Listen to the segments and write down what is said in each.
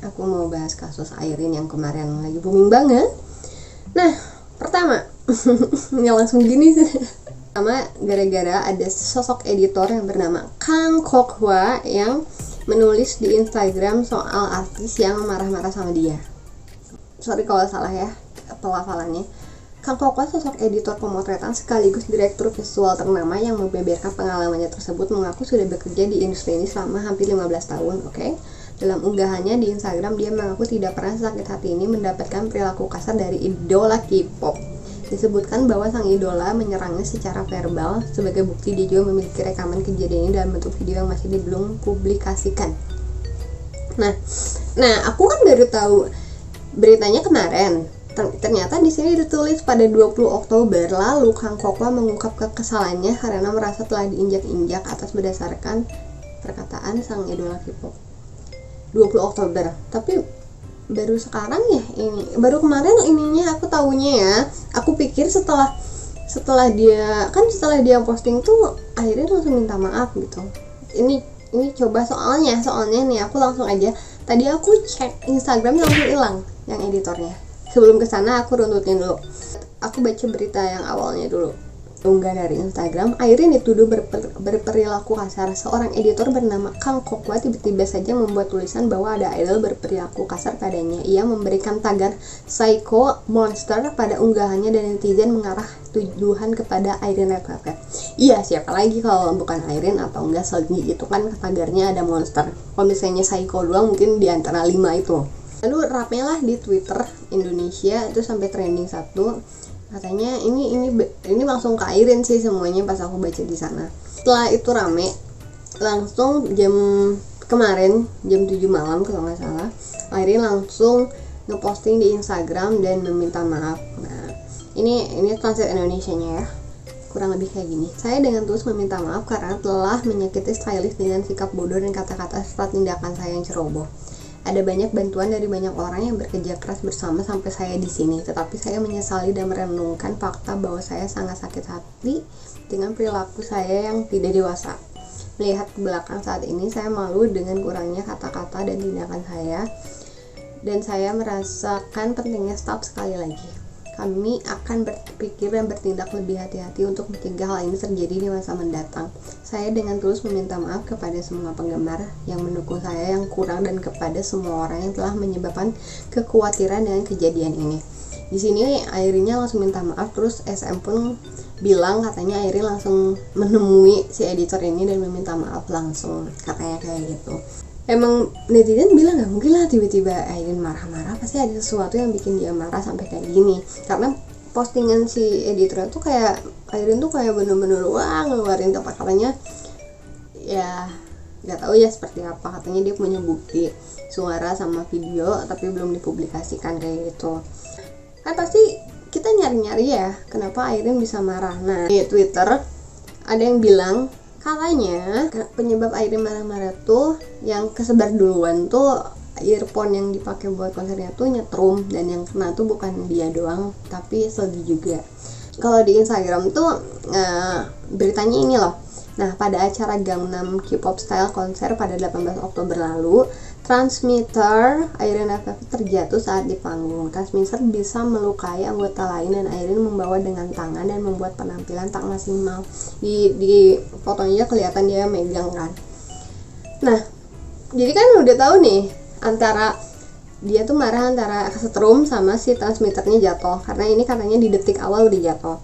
aku mau bahas kasus Airin yang kemarin lagi booming banget. Nah, pertama, ya langsung gini sih. Pertama, gara-gara ada sosok editor yang bernama Kang Kokhwa yang menulis di Instagram soal artis yang marah-marah sama dia. Sorry kalau salah ya pelafalannya. Kang Kokhwa sosok editor pemotretan sekaligus direktur visual ternama yang membeberkan pengalamannya tersebut mengaku sudah bekerja di industri ini selama hampir 15 tahun, oke? Dalam unggahannya di Instagram, dia mengaku tidak pernah sakit hati ini mendapatkan perilaku kasar dari idola K-pop. Disebutkan bahwa sang idola menyerangnya secara verbal. Sebagai bukti, dia juga memiliki rekaman kejadian ini dalam bentuk video yang masih belum publikasikan. Nah, aku kan baru tahu beritanya kemarin. Ternyata di sini ditulis pada 20 Oktober lalu Kang Kokhwa mengungkap kekesalannya karena merasa telah diinjak-injak atas berdasarkan perkataan sang idola K-pop. 20 Oktober, tapi baru sekarang ya ini, baru kemarin ininya aku taunya ya. Aku pikir setelah dia posting tuh akhirnya langsung minta maaf gitu. Ini coba soalnya nih aku langsung aja tadi aku cek Instagram langsung hilang yang editornya. Sebelum kesana aku runtutin dulu. Aku baca berita yang awalnya dulu. Unggah dari Instagram, Airin dituduh berperilaku kasar. Seorang editor bernama Kang Kokhwa tiba-tiba saja membuat tulisan bahwa ada idol berperilaku kasar padanya. Ia memberikan tagar psycho monster pada unggahannya dan netizen mengarah tuduhan kepada Airin Red Velvet. Iya, siapa lagi kalau bukan Airin atau enggak Selgi, itu kan tagarnya ada monster. Kalau misalnya psycho doang mungkin di antara 5 itu. Lalu rame lah di Twitter Indonesia itu sampai trending 1. Katanya ini langsung ke Airin sih semuanya pas aku baca di sana. Setelah itu rame, langsung kemarin jam 7 malam kalau nggak salah, Airin langsung ngeposting di Instagram dan meminta maaf. Nah, ini translate Indonesianya ya. Kurang lebih kayak gini. Saya dengan tulus meminta maaf karena telah menyakiti stylist dengan sikap bodoh dan kata-kata serta tindakan saya yang ceroboh. Ada banyak bantuan dari banyak orang yang bekerja keras bersama sampai saya di sini, tetapi saya menyesali dan merenungkan fakta bahwa saya sangat sakit hati dengan perilaku saya yang tidak dewasa. Melihat ke belakang saat ini, saya malu dengan kurangnya kata-kata dan tindakan saya, dan saya merasakan pentingnya stop sekali lagi. Kami akan berpikir dan bertindak lebih hati-hati untuk mencegah hal ini terjadi di masa mendatang. Saya dengan tulus meminta maaf kepada semua penggemar yang mendukung saya yang kurang dan kepada semua orang yang telah menyebabkan kekhawatiran dengan kejadian ini. Di sini Airinnya langsung minta maaf, terus SM pun bilang katanya Airin langsung menemui si editor ini dan meminta maaf langsung, katanya kayak gitu. Emang netizen bilang gak mungkin lah tiba-tiba Airin marah-marah, pasti ada sesuatu yang bikin dia marah sampai kayak gini. Karena postingan si editor tuh kayak Airin tuh kayak bener-bener wah ngeluarin kata-katanya ya gak tahu ya seperti apa. Katanya dia punya bukti suara sama video tapi belum dipublikasikan kayak gitu. Kan pasti kita nyari-nyari ya kenapa Airin bisa marah. Nah di Twitter ada yang bilang katanya penyebab Airin marah-marah tuh yang kesebar duluan tuh earphone yang dipakai buat konsernya tuh nyetrum, dan yang kena tuh bukan dia doang tapi Selgi juga. Kalau di Instagram tuh beritanya ini loh. Nah, pada acara Gangnam K-pop Style konser pada 18 Oktober lalu, transmitter Airin Red Velvet terjatuh saat di panggung. Transmitter bisa melukai anggota lain dan Airin membawa dengan tangan dan membuat penampilan tak maksimal. Di fotonya kelihatan dia megang kan. Nah, jadi kan udah tahu nih antara dia tuh marah antara kesetrum sama si transmitternya jatuh, karena ini katanya di detik awal udah jatuh.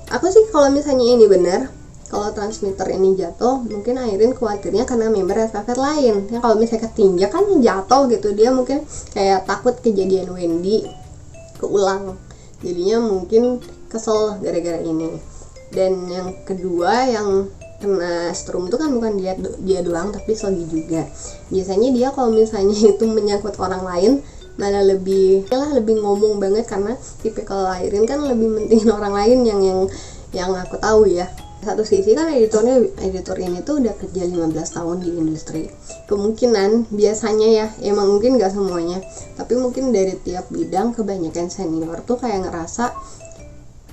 Aku sih kalau misalnya ini benar, kalau transmitter ini jatuh, mungkin Airin khawatirnya karena member Red Velvet lain. Ya kalau misalnya ketinjak kan jatuh gitu, dia mungkin kayak takut kejadian Wendy keulang. Jadinya mungkin kesel gara-gara ini. Dan yang kedua yang kena strum itu kan bukan dia doang tapi Selgi juga. Biasanya dia kalau misalnya itu menyangkut orang lain malah lebih ngomong banget, karena tipikal Airin kan lebih mentingin orang lain yang aku tahu ya. Satu sisi kan editor ini tuh udah kerja 15 tahun di industri. Kemungkinan biasanya ya, emang mungkin gak semuanya, tapi mungkin dari tiap bidang kebanyakan senior tuh kayak ngerasa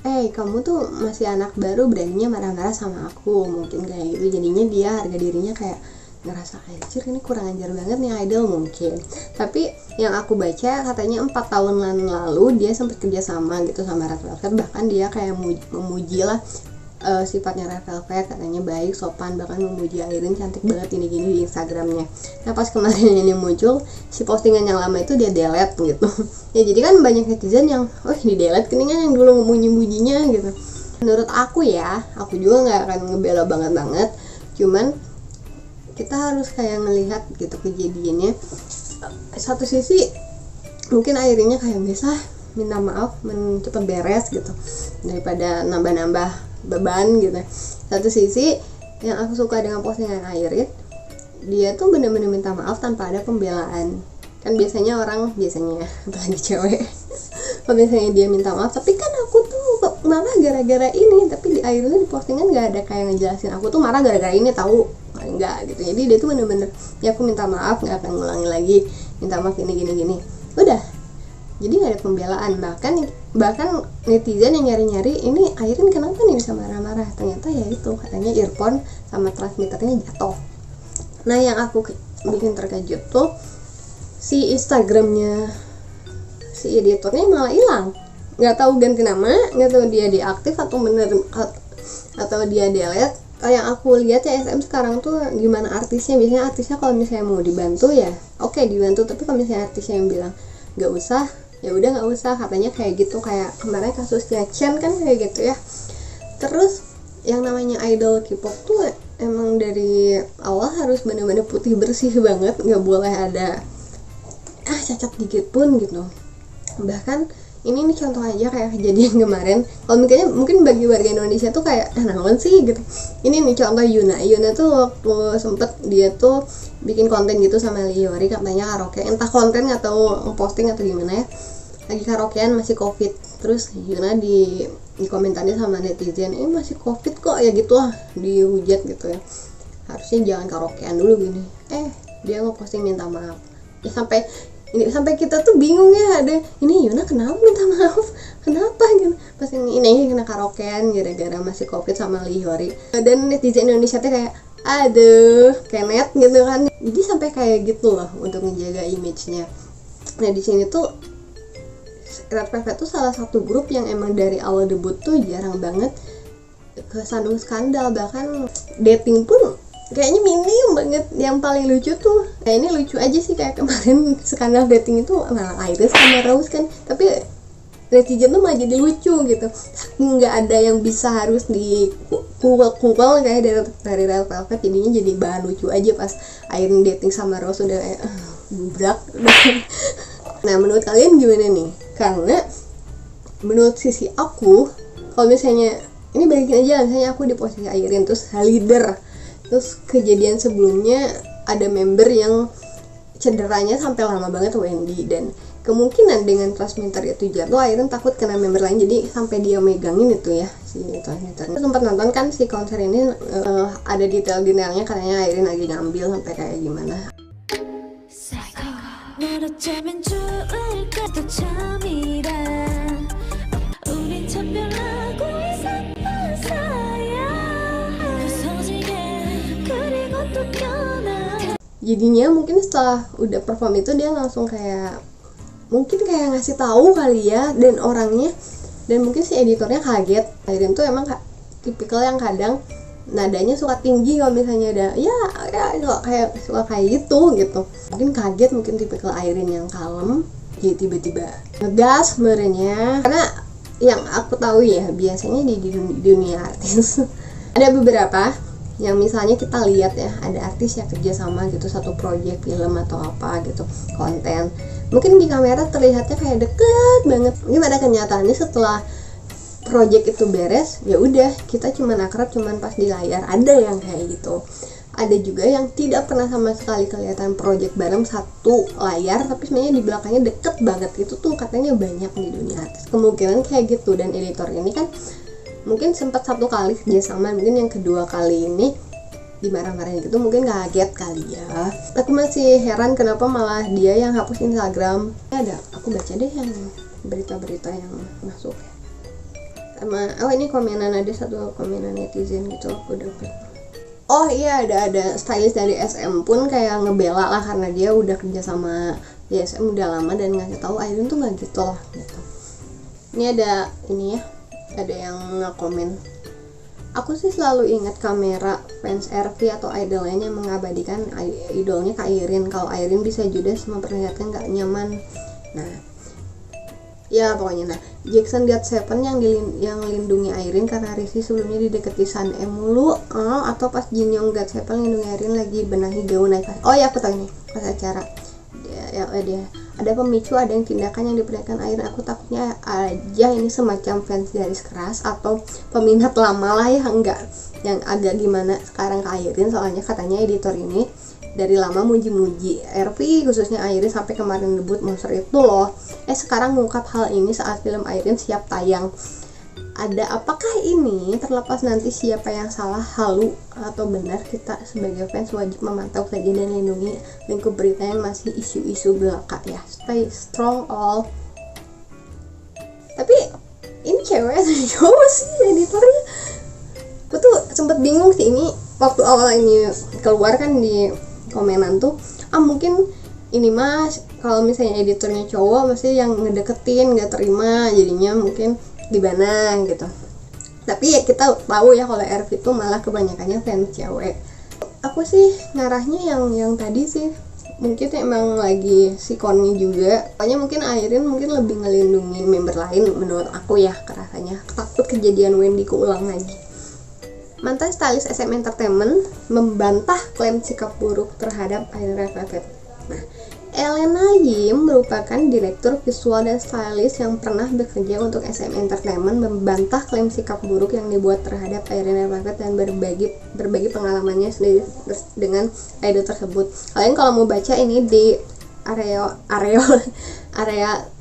kamu tuh masih anak baru beraninya marah-marah sama aku, mungkin kayak gitu. Jadinya dia harga dirinya kayak ngerasa anjir ini kurang ajar banget nih idol mungkin. Tapi yang aku baca katanya 4 tahun lalu dia sempat kerjasama gitu sama Red Velvet, bahkan dia kayak memuji lah sifatnya Red Velvet, katanya baik, sopan, bahkan memuji Airin cantik banget ini gini di Instagramnya. Nah pas kemarin ini muncul si postingan yang lama itu dia delete gitu. Ya jadi kan banyak netizen yang di delete keningan yang dulu memuji-mujinya gitu. Menurut aku ya, aku juga nggak akan ngebela banget, cuman kita harus kayak ngelihat gitu kejadiannya. Satu sisi mungkin Airinnya kayak bisa minta maaf, cepet beres gitu daripada nambah-nambah beban gitu. Satu sisi yang aku suka dengan postingan Airin, dia tuh bener-bener minta maaf tanpa ada pembelaan. Kan biasanya apalagi cewek kalau biasanya dia minta maaf, tapi kan aku tuh marah gara-gara ini, tapi di Airin di postingan nggak ada kayak ngejelasin aku tuh marah gara-gara ini, tahu enggak gitu. Jadi dia tuh bener-bener ya aku minta maaf, nggak akan ngulangi lagi, minta maaf gini udah. Jadi nggak ada pembelaan. Bahkan netizen yang nyari-nyari ini Airin kenapa nih bisa marah-marah, ternyata ya itu katanya earphone sama transmitternya jatuh. Nah yang aku bikin terkejut tuh si Instagramnya si editornya malah hilang, nggak tahu ganti nama, nggak tahu dia diaktif atau dia delete. Yang aku lihat ya SM sekarang tuh gimana artisnya, biasanya artisnya kalau misalnya mau dibantu ya oke dibantu, tapi kalau misalnya artisnya yang bilang nggak usah, ya udah nggak usah, katanya kayak gitu. Kayak kemarin kasusnya Chen kan kayak gitu ya. Terus yang namanya idol K-pop tuh emang dari awal harus bener-bener putih bersih banget, nggak boleh ada cacat dikit pun gitu. Bahkan ini nih contoh aja kayak kejadian kemarin. Kalau mungkin bagi warga Indonesia tuh kayak naon sih gitu. Ini nih contoh Yuna tuh waktu sempet dia tuh bikin konten gitu sama Liori, katanya karaoke, entah konten atau posting atau gimana ya, lagi karaokean masih covid. Terus Yuna di komentarin sama netizen, masih covid kok ya gitu lah, dihujat gitu ya, harusnya jangan karaokean dulu gini. Dia ngeposting minta maaf ya, sampai kita tuh bingung ya, ada ini Yuna kenapa minta maaf, kenapa gitu pas ini kena karaokean gara-gara masih covid sama Liori. Dan netizen Indonesia tuh kayak aduh kenet gitu kan, jadi sampai kayak gitu loh untuk menjaga image-nya. Nah di sini tuh Red Velvet tuh salah satu grup yang emang dari awal debut tuh jarang banget kesandung skandal, bahkan dating pun kayaknya minim banget. Yang paling lucu tuh ini lucu aja sih, kayak kemarin skandal dating itu malah Iris sama Rose kan, tapi netizen tuh malah jadi lucu gitu, nggak ada yang bisa harus dikukul kayak dari Red Velvet, jadinya jadi bahan lucu aja pas Iris dating sama Rose udah kayak bubrak. Nah menurut kalian gimana nih? Karena menurut sisi aku, kalau misalnya ini balikin aja, misalnya aku di posisi Airin terus leader, terus kejadian sebelumnya ada member yang cederanya sampai lama banget, Wendy, dan kemungkinan dengan transmitter itu jatuh Airin takut kena member lain, jadi sampai dia megangin itu ya si transmitter. Aku sempat nonton kan si konser ini, ada detail-detailnya, katanya Airin lagi ngambil sampai kayak gimana. Jadinya mungkin setelah udah perform itu dia langsung kayak mungkin kayak ngasih tahu kali ya, dan orangnya, dan mungkin si editornya kaget. Airin tuh emang tipikal yang kadang nadanya suka tinggi kalau misalnya ada suka kayak gitu. Mungkin kaget, mungkin tipikal Airin yang kalem, jadi tiba-tiba ngegas sebenarnya. Karena yang aku tahu ya, biasanya di dunia artis ada beberapa yang misalnya kita lihat ya, ada artis yang kerja sama gitu satu proyek film atau apa gitu, konten, mungkin di kamera terlihatnya kayak deket banget, mungkin pada kenyataannya setelah proyek itu beres ya udah kita cuman akrab cuman pas di layar. Ada yang kayak gitu, ada juga yang tidak pernah sama sekali kelihatan proyek bareng satu layar, tapi sebenarnya di belakangnya deket banget. Itu tuh katanya banyak di dunia artis, kemungkinan kayak gitu. Dan editor ini kan mungkin sempat satu kali kerjasama, mungkin yang kedua kali ini dimarah-marahin gitu, mungkin kaget kali ya. Aku masih heran kenapa malah dia yang hapus Instagram. Ada, aku baca deh yang berita-berita yang masuk sama, ini komenan, ada satu komenan netizen gitu, aku dapat. Oh iya, ada stylist dari SM pun kayak ngebela lah karena dia udah kerja sama di SM udah lama dan ngasih tahu Airin tuh nggak gitu lah gitu. Ini ada ini ya, ada yang nge-komen, aku sih selalu ingat kamera fans RV atau idol lainnya mengabadikan idolnya ke Airin. Kalau Airin bisa judes memperlihatkan nggak nyaman. Nah ya pokoknya, nah Jackson God7 yang lindungi Airin karena Rizky sebelumnya dideketi Sun E mulu, atau pas Jin Young God7 lindungi Airin lagi benahi gaun naik. Oh ya aku tahu ini pas acara dia ada pemicu, ada yang tindakan yang diperlihatkan Airin. Aku takutnya aja ini semacam fans garis keras atau peminat lama lah ya, enggak yang agak gimana sekarang ke Airin, soalnya katanya editor ini dari lama muji-muji RV khususnya Airin sampai kemarin debut Monster itu loh. Sekarang mengungkap hal ini saat film Airin siap tayang. Ada apakah ini? Terlepas nanti siapa yang salah, halu atau benar, kita sebagai fans wajib memantau saja dan lindungi lingkup berita yang masih isu-isu belaka ya. Stay strong all. Tapi ini cewek atau cowok sih editornya? Aku tuh sempet bingung sih ini waktu awal ini keluar kan di komenan tuh, mungkin ini mas kalau misalnya editornya cowok mesti yang ngedeketin nggak terima jadinya mungkin gimana gitu. Tapi ya kita tahu ya kalau RV itu malah kebanyakannya fans cewek. Aku sih ngarahnya yang tadi sih, mungkin emang lagi sikonnya juga. Pokoknya mungkin Airin mungkin lebih ngelindungi member lain menurut aku ya, kerasanya takut kejadian Wendy keulang lagi. Mantan stylist SM Entertainment membantah klaim sikap buruk terhadap Airin Velvet. Nah, Elena Yim merupakan direktur visual dan stylist yang pernah bekerja untuk SM Entertainment membantah klaim sikap buruk yang dibuat terhadap Airin Velvet dan berbagi pengalamannya sendiri dengan idol tersebut. Kalian kalau mau baca ini di area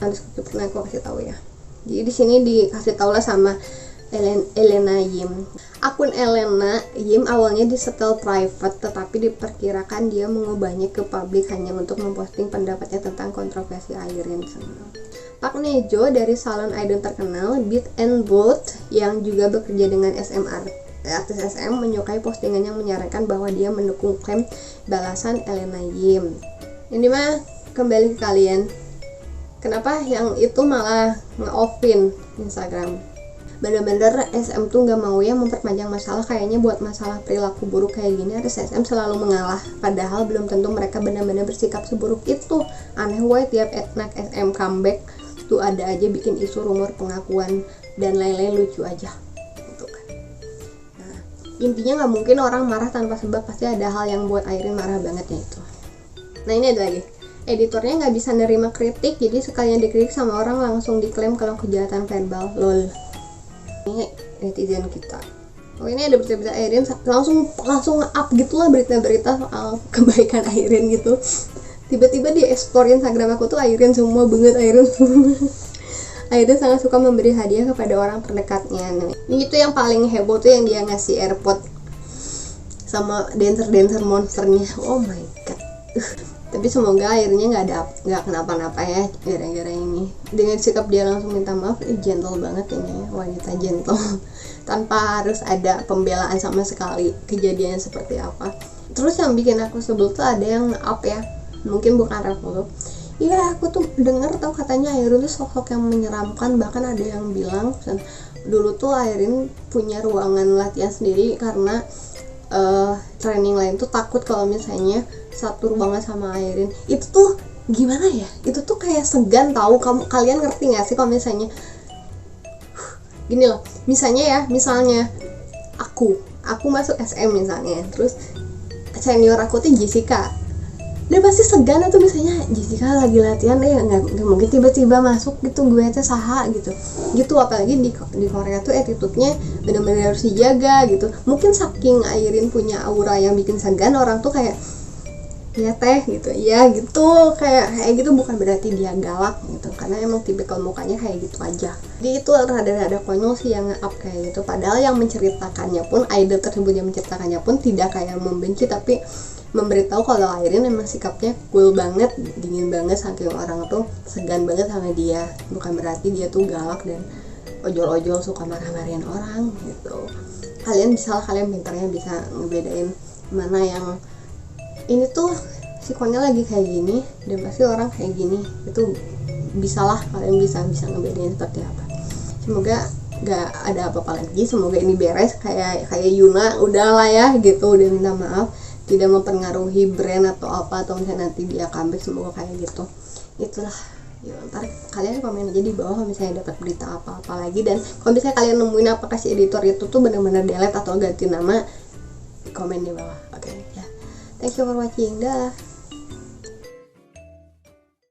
aku kasih tahu ya. Jadi di sini dikasih tahu lah sama Elena Yim. Akun Elena Yim awalnya disetel private, tetapi diperkirakan dia mengubahnya ke publik hanya untuk memposting pendapatnya tentang kontroversi Airin. Pak Nejo dari salon idol terkenal Beat and Bold yang juga bekerja dengan artis SM menyukai postingan yang menyarankan bahwa dia mendukung klaim balasan Elena Yim. Ini mah kembali ke kalian, kenapa yang itu malah nge-offin Instagram? Bener-bener SM tuh gak mau ya memperpanjang masalah, kayaknya buat masalah perilaku buruk kayak gini artis SM selalu mengalah, padahal belum tentu mereka benar-benar bersikap seburuk itu. Aneh woy, tiap anak SM comeback tuh ada aja bikin isu rumor pengakuan dan lain-lain, lucu aja gitu kan. Nah, intinya gak mungkin orang marah tanpa sebab, pasti ada hal yang buat Airin marah banget ya itu. Nah ini ada lagi, editornya gak bisa nerima kritik, jadi sekalian dikritik sama orang langsung diklaim kalau kejahatan verbal, lol. Ini netizen kita. Oh ini ada berita-berita Airin, langsung up gitulah berita-berita soal kebaikan Airin gitu. Tiba-tiba di explore Instagram aku tuh Airin semua banget, Airin. Airin sangat suka memberi hadiah kepada orang terdekatnya. Nah, ini tuh yang paling heboh tuh yang dia ngasih AirPod sama dancer monsternya. Oh my god. Tapi semoga akhirnya nggak kenapa-napa ya gara-gara ini. Dengan sikap dia langsung minta maaf, gentle banget ini, wanita gentle tanpa harus ada pembelaan sama sekali kejadiannya seperti apa. Terus yang bikin aku sebel tuh ada yang up ya, mungkin bukan Revolu. Iya aku tuh denger tau katanya Airin tuh sosok yang menyeramkan, bahkan ada yang bilang dulu tuh Airin punya ruangan latihan sendiri karena training lain tuh takut kalau misalnya satu ruangan sama Airin. Itu tuh gimana ya, itu tuh kayak segan tahu. Kalian ngerti gak sih kalau misalnya gini loh, misalnya aku masuk SM misalnya, terus senior aku tuh Jessica, dia pasti segan atau misalnya Jessica lagi latihan nggak mungkin tiba-tiba masuk gitu, gue tuh saha gitu, apalagi di Korea tuh attitude-nya benar-benar harus dijaga gitu. Mungkin saking Airin punya aura yang bikin segan, orang tuh kayak ya teh gitu ya gitu, kayak gitu bukan berarti dia galak gitu, karena emang tipikal mukanya kayak gitu aja. Jadi itu rada-rada konyol sih yang nge-up kayak gitu, padahal yang menceritakannya pun, idol tersebut yang menceritakannya pun tidak kayak membenci, tapi memberitahu kalau Airin emang sikapnya cool banget, dingin banget, saking orang tuh segan banget sama dia. Bukan berarti dia tuh galak dan ojol-ojol suka marah-marahin orang gitu. kalian pintarnya bisa ngebedain mana yang ini tuh sikonnya lagi kayak gini dan pasti orang kayak gini. Itu bisalah kalian bisa ngebedain seperti apa. Semoga gak ada apa-apa lagi, semoga ini beres kayak Yuna udahlah ya gitu, udah minta maaf, tidak mempengaruhi brand atau apa, atau misalnya nanti dia comeback, semoga kayak gitu. Itulah ya, ntar kalian komen aja di bawah kalau misalnya dapat berita apa-apa lagi, dan kalau misalnya kalian nemuin apakah si editor itu tuh benar-benar delete atau ganti nama, komen di bawah. Oke, ya, thank you for watching, dah.